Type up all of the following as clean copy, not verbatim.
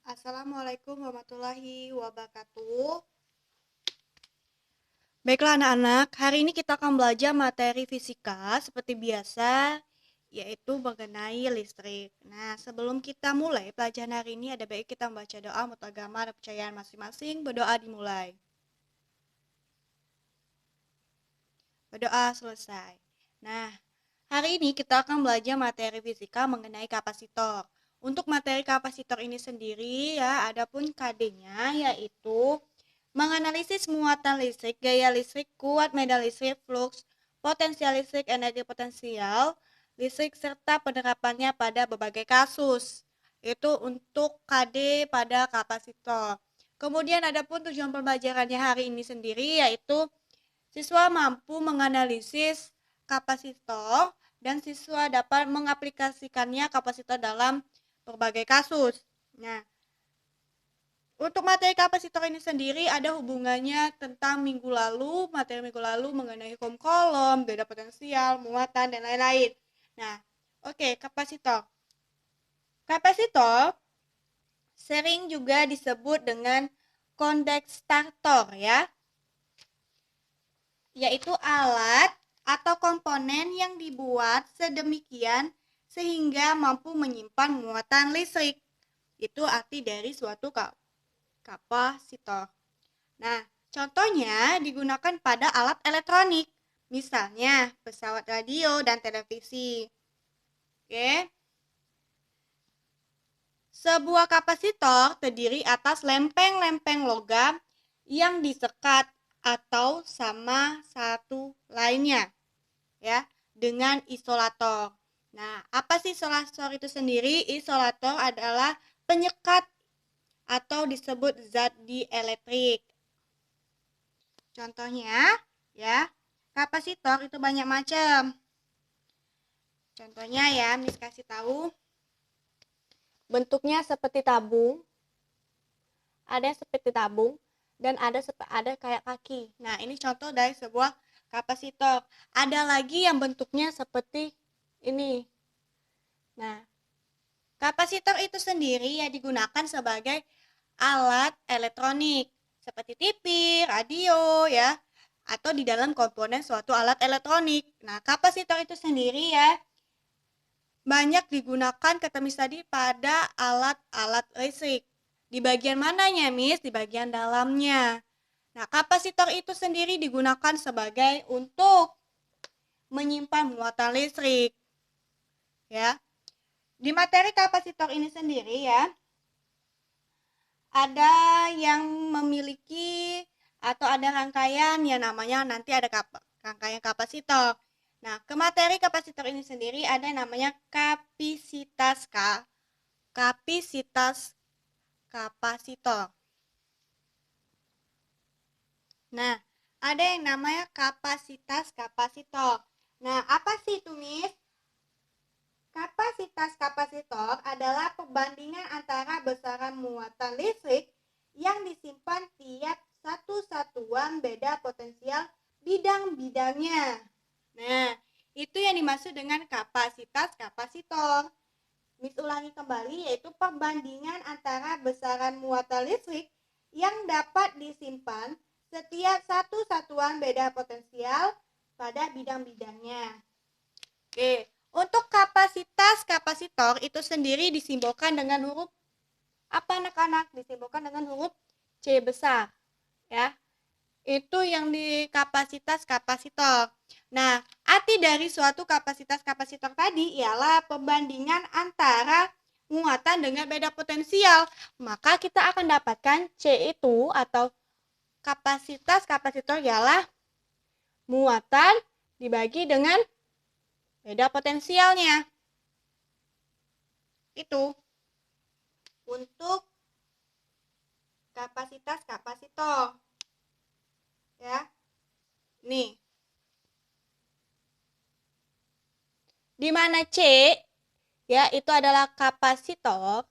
Assalamualaikum warahmatullahi wabarakatuh. Baiklah anak-anak, hari ini kita akan belajar materi fisika seperti biasa, yaitu mengenai listrik. Nah, sebelum kita mulai pelajaran hari ini, ada baik kita membaca doa menurut agama dan kepercayaan masing-masing. Berdoa dimulai. Berdoa selesai. Nah, hari ini kita akan belajar materi fisika mengenai kapasitor. Untuk materi kapasitor ini sendiri ya, adapun KD-nya yaitu menganalisis muatan listrik, gaya listrik, kuat medan listrik, flux, potensial listrik, energi potensial listrik, serta penerapannya pada berbagai kasus. Itu untuk KD pada kapasitor. Kemudian adapun tujuan pembelajarannya hari ini sendiri yaitu siswa mampu menganalisis kapasitor dan siswa dapat mengaplikasikannya kapasitor dalam berbagai kasus. Nah, untuk materi kapasitor ini sendiri ada hubungannya tentang materi minggu lalu mengenai hukum kolom, beda potensial, muatan, dan lain-lain. Nah, oke, kapasitor. Kapasitor sering juga disebut dengan kondensator ya, yaitu alat atau komponen yang dibuat sedemikian sehingga mampu menyimpan muatan listrik. Itu arti dari suatu kapasitor. Nah, contohnya digunakan pada alat elektronik, misalnya pesawat radio dan televisi. Oke. Sebuah kapasitor terdiri atas lempeng-lempeng logam yang disekat atau sama satu lainnya, ya, dengan isolator. Nah, apa sih isolator itu sendiri? Isolator adalah penyekat atau disebut zat dielektrik. Contohnya, ya, kapasitor itu banyak macam. Contohnya ya, Miss kasih tahu. Bentuknya seperti tabung. Ada seperti tabung dan ada kayak kaki. Nah, ini contoh dari sebuah kapasitor. Ada lagi yang bentuknya seperti ini. Nah, kapasitor itu sendiri ya digunakan sebagai alat elektronik seperti TV, radio ya, atau di dalam komponen suatu alat elektronik. Nah, kapasitor itu sendiri ya banyak digunakan kata Miss tadi pada alat-alat listrik. Di bagian mananya, Miss? Di bagian dalamnya. Nah, kapasitor itu sendiri digunakan sebagai untuk menyimpan muatan listrik. Ya. Di materi kapasitor ini sendiri ya, ada yang memiliki atau ada rangkaian yang namanya nanti ada rangkaian kapasitor. Nah, ke materi kapasitor ini sendiri ada yang namanya kapasitas kapasitor. Nah, ada yang namanya kapasitas kapasitor. Nah, apa sih itu, Miss? Kapasitas kapasitor adalah perbandingan antara besaran muatan listrik yang disimpan tiap satu satuan beda potensial bidang-bidangnya. Nah, itu yang dimaksud dengan kapasitas kapasitor. Miss ulangi kembali, yaitu perbandingan antara besaran muatan listrik yang dapat disimpan setiap satu satuan beda potensial pada bidang-bidangnya. Oke, untuk kapasitas kapasitor itu sendiri disimbolkan dengan huruf apa anak-anak? Disimbolkan dengan huruf C besar, ya. Itu yang di kapasitas kapasitor. Nah, arti dari suatu kapasitas kapasitor tadi ialah perbandingan antara muatan dengan beda potensial. Maka kita akan dapatkan C itu atau kapasitas kapasitor ialah muatan dibagi dengan beda potensialnya. Itu untuk kapasitas kapasitor. Ya. Nih. Di mana C ya itu adalah kapasitas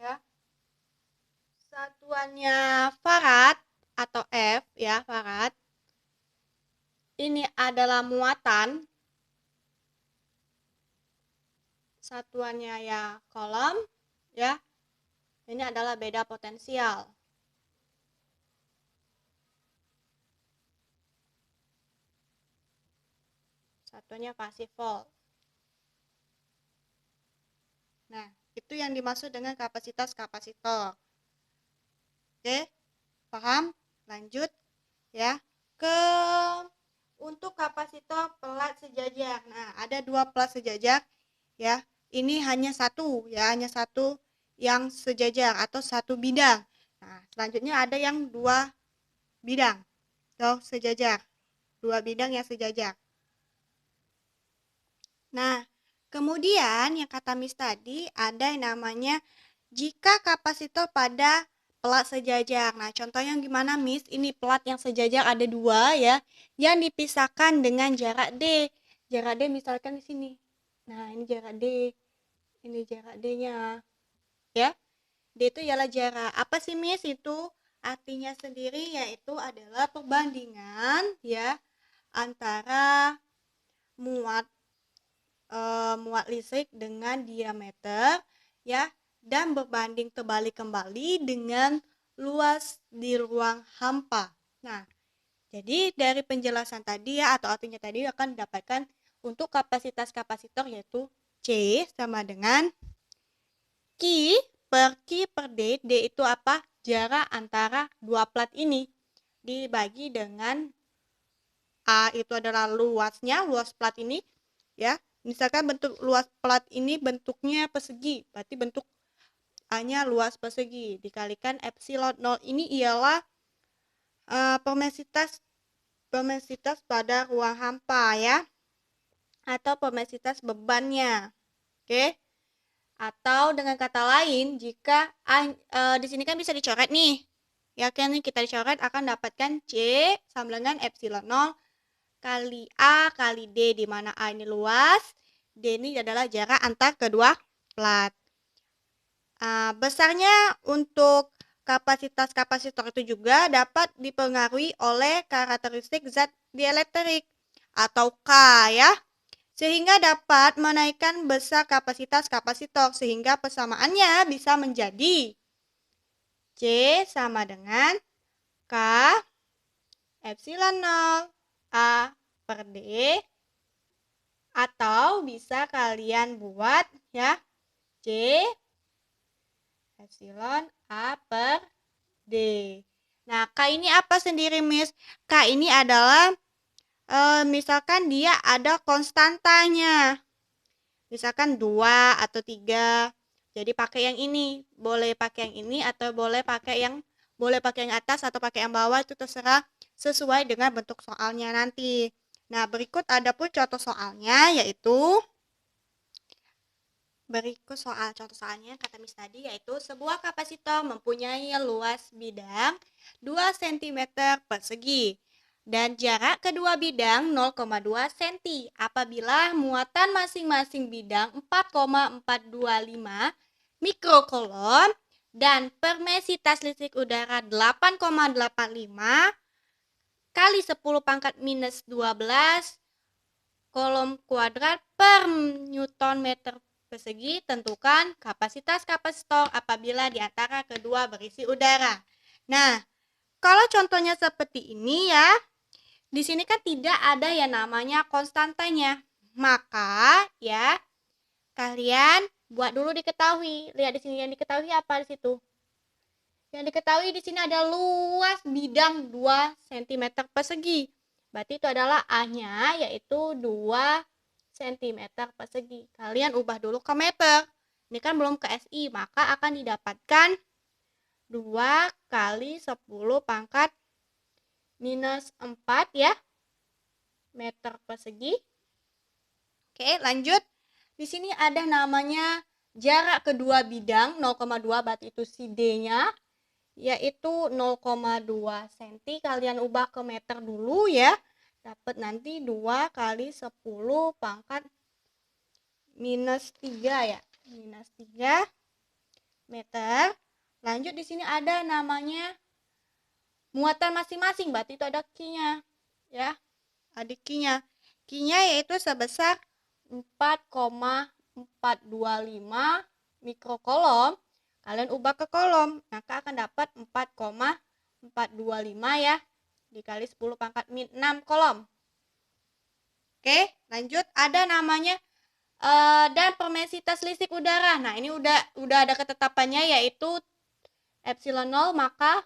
ya. satuannya farad atau F ya, farad. Ini adalah muatan. Satuannya ya kolom ya. Ini adalah beda potensial. Satuannya pasif volt. Nah, itu yang dimaksud dengan kapasitas kapasitor. Oke, paham? Lanjut ya ke untuk kapasitor pelat sejajar. Nah, ada dua pelat sejajar ya. Ini hanya satu ya, hanya satu yang sejajar atau satu bidang. Nah, selanjutnya ada yang dua bidang atau sejajar. Dua bidang yang sejajar. Nah, kemudian yang kata Miss tadi ada yang namanya jika kapasitor pada pelat sejajar. Nah, contohnya gimana Miss? Ini pelat yang sejajar ada dua ya, yang dipisahkan dengan jarak D. Jarak D misalkan di sini. Nah, ini jarak D. Ini jarak D-nya. Ya. D itu ialah jarak. Apa sih Miss? Itu artinya sendiri yaitu adalah perbandingan ya antara muat listrik dengan diameter ya dan berbanding terbalik kembali dengan luas di ruang hampa. Nah, jadi dari penjelasan tadi ya atau artinya tadi akan didapatkan untuk kapasitas kapasitor yaitu C sama dengan Q per D. D itu apa? Jarak antara dua plat ini dibagi dengan A itu adalah luasnya, luas plat ini ya. Misalkan bentuk luas plat ini bentuknya persegi, berarti bentuk A-nya luas persegi dikalikan epsilon 0 ini ialah permesitas pada ruang hampa ya, atau permesitas bebannya. Oke. Atau dengan kata lain, jika di sini kan bisa dicoret nih. Ya kan kita dicoret akan dapatkan C sama dengan epsilon 0 kali A kali D, di mana A ini luas, D ini adalah jarak antar kedua plat. Besarnya untuk kapasitas kapasitor itu juga dapat dipengaruhi oleh karakteristik zat dielektrik atau K ya, sehingga dapat menaikkan besar kapasitas kapasitor sehingga persamaannya bisa menjadi C sama dengan K epsilon 0 A per D, atau bisa kalian buat ya C epsilon A per D. Nah, K ini apa sendiri Miss? K ini adalah misalkan dia ada konstantanya. Misalkan 2 atau 3. Jadi pakai yang ini. Boleh pakai yang ini atau boleh pakai yang atas atau pakai yang bawah, itu terserah sesuai dengan bentuk soalnya nanti. Nah, berikut ada pun contoh soalnya yaitu contoh soalnya kata Miss tadi yaitu sebuah kapasitor mempunyai luas bidang 2 cm persegi dan jarak kedua bidang 0,2 cm apabila muatan masing-masing bidang 4,425 mikrokulom dan permesitas listrik udara 8,85 kali 10 pangkat minus 12 kolom kuadrat per Newton meter persegi. Tentukan kapasitas kapasitor apabila di antara kedua berisi udara. Nah, kalau contohnya seperti ini ya, di sini kan tidak ada yang namanya konstantanya. Maka ya, kalian buat dulu diketahui. Lihat di sini yang diketahui apa di situ? Yang diketahui di sini ada luas bidang 2 cm persegi. Berarti itu adalah A-nya yaitu 2 cm persegi. Kalian ubah dulu ke meter. Ini kan belum ke SI, maka akan didapatkan 2 kali 10 pangkat minus 4 ya meter persegi. Oke, lanjut. Di sini ada namanya jarak kedua bidang 0,2, berarti itu si D-nya yaitu 0,2 cm. Kalian ubah ke meter dulu ya. Dapat nanti 2 kali 10 pangkat minus 3 ya. Minus 3 meter. Lanjut di sini ada namanya muatan masing-masing, berarti itu ada Q-nya. Ya, ada Q-nya. Q-nya yaitu sebesar 4,425 mikrokolom. Kalian ubah ke kolom, maka akan dapat 4,425 ya, dikali 10 pangkat min 6 kolom. Oke, lanjut ada namanya dan permesitas listrik udara. Nah, ini udah ada ketetapannya, yaitu epsilon 0 maka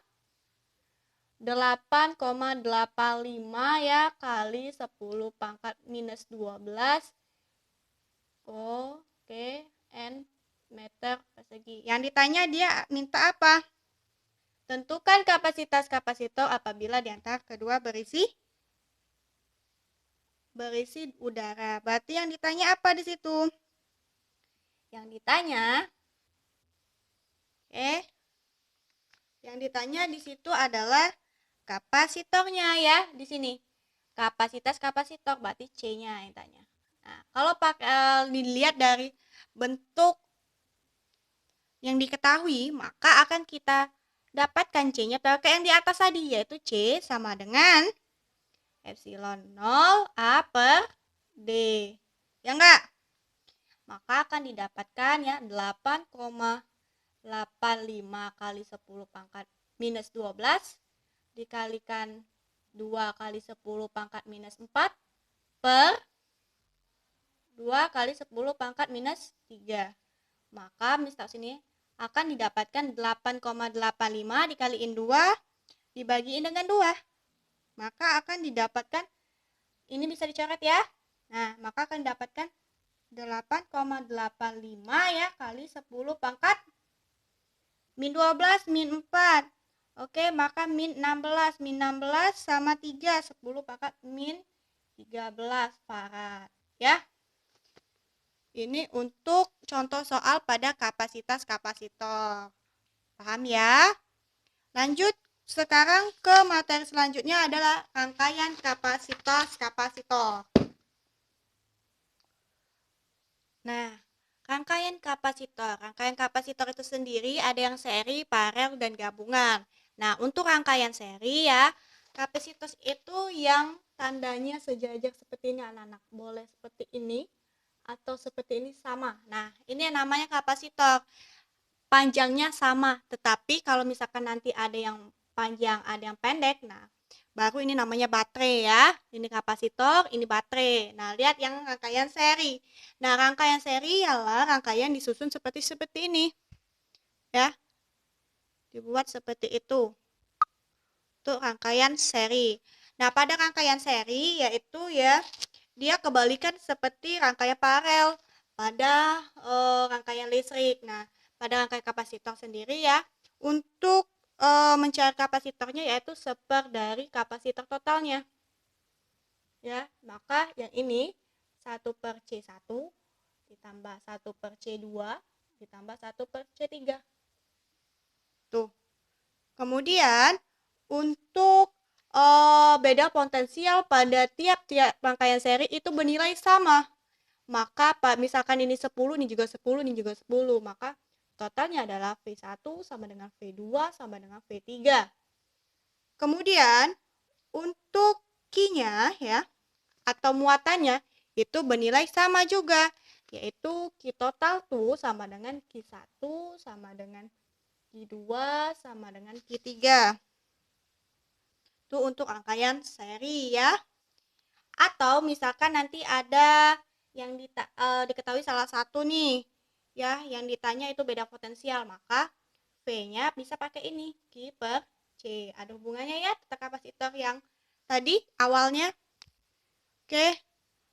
8,85 ya kali 10 pangkat minus 12 oke n meter persegi. Yang ditanya dia minta apa? Tentukan kapasitas kapasitor apabila di antara kedua berisi udara. Berarti yang ditanya apa di situ? Yang ditanya yang ditanya di situ adalah kapasitornya ya, di sini. Kapasitas kapasitor berarti C-nya yang tanya. Nah, kalau dilihat dari bentuk yang diketahui, maka akan kita dapatkan C-nya pakai yang di atas tadi, yaitu C sama dengan epsilon 0 A per D. Ya enggak? Maka akan didapatkan ya 8,85 kali 10 pangkat minus 12 dikalikan 2 kali 10 pangkat minus 4 per 2 kali 10 pangkat minus 3. Maka misal sini akan didapatkan 8,85 dikaliin 2 dibagiin dengan 2. Maka akan didapatkan, ini bisa dicoret ya. Nah, maka akan didapatkan 8,85 ya kali 10 pangkat min 12 min 4. Oke, maka min 16. Min 16 sama 3. 10 pangkat min 13 farad. Ya. Ini untuk contoh soal pada kapasitas kapasitor. Paham ya? Lanjut, sekarang ke materi selanjutnya adalah rangkaian kapasitas kapasitor. Nah, rangkaian kapasitor itu sendiri ada yang seri, paralel, dan gabungan. Nah, untuk rangkaian seri ya, kapasitor itu yang tandanya sejajar seperti ini anak-anak. Boleh seperti ini atau seperti ini sama. Nah, ini yang namanya kapasitor. Panjangnya sama, tetapi kalau misalkan nanti ada yang panjang, ada yang pendek, nah baru ini namanya baterai ya. Ini kapasitor, ini baterai. Nah, lihat yang rangkaian seri. Nah, rangkaian seri ialah rangkaian disusun seperti ini. Ya. Dibuat seperti itu. Untuk rangkaian seri. Nah, pada rangkaian seri yaitu ya dia kebalikan seperti rangkaian paralel pada rangkaian listrik. Nah, pada rangkaian kapasitor sendiri ya, untuk mencari kapasitornya yaitu seper dari kapasitor totalnya. Ya, maka yang ini 1 per C1 ditambah 1 per C2 ditambah 1 per C3. Tuh. Kemudian untuk beda potensial pada tiap-tiap rangkaian seri itu bernilai sama. Maka misalkan ini 10, ini juga 10, ini juga 10, maka totalnya adalah V1 sama dengan V2 sama dengan V3. Kemudian untuk Q-nya ya atau muatannya itu bernilai sama juga, yaitu Q total tuh sama dengan Q1 sama dengan Q2 sama dengan Q3. Itu untuk rangkaian seri ya. Atau misalkan nanti ada yang diketahui salah satu nih ya, yang ditanya itu beda potensial, maka V-nya bisa pakai ini, Q per C. Ada hubungannya ya, tentang kapasitor yang tadi awalnya. Oke,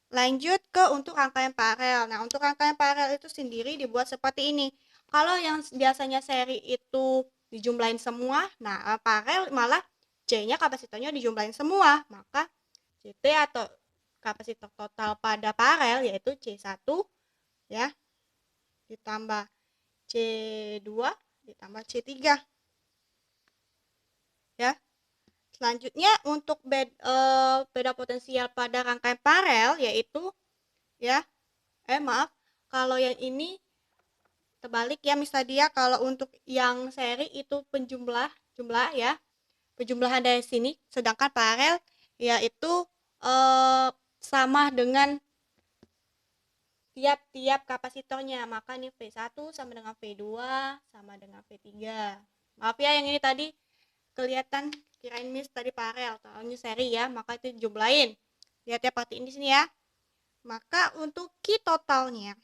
lanjut ke untuk rangkaian paralel. Nah, untuk rangkaian paralel itu sendiri dibuat seperti ini. Kalau yang biasanya seri itu dijumlahin semua, nah paralel malah C-nya kapasitornya dijumlahin semua, maka CT atau kapasitor total pada paralel yaitu C1 ya ditambah C2 ditambah C3 ya. Selanjutnya untuk beda potensial pada rangkaian paralel yaitu ya maaf, kalau yang ini terbalik ya Miss Nadia. Kalau untuk yang seri itu jumlah ya, penjumlahan dari sini, sedangkan paralel yaitu sama dengan tiap kapasitornya. Maka nih V1 sama dengan V2 sama dengan V3. Maaf ya yang ini tadi kelihatan kirain Miss tadi paralel, kalau ini seri ya, maka itu jumlahin. Lihat ya, perhatiin di sini ya. Maka untuk Q totalnya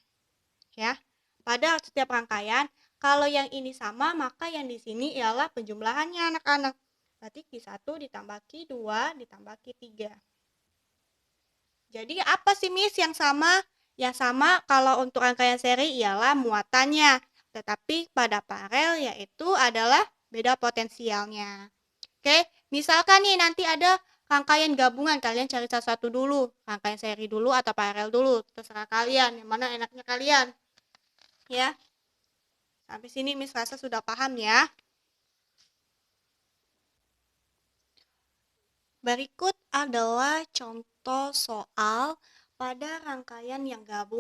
ya, pada setiap rangkaian, kalau yang ini sama, maka yang di sini ialah penjumlahannya anak-anak. Berarti Q1 ditambah Q2 ditambah Q3. Jadi apa sih Miss yang sama? Yang sama kalau untuk rangkaian seri ialah muatannya. Tetapi pada paralel yaitu adalah beda potensialnya. Oke, misalkan nih nanti ada rangkaian gabungan, kalian cari salah satu dulu, rangkaian seri dulu atau paralel dulu, terserah kalian, yang mana enaknya kalian. Ya, sampai sini Miss rasa sudah paham ya. Berikut adalah contoh soal pada rangkaian yang gabung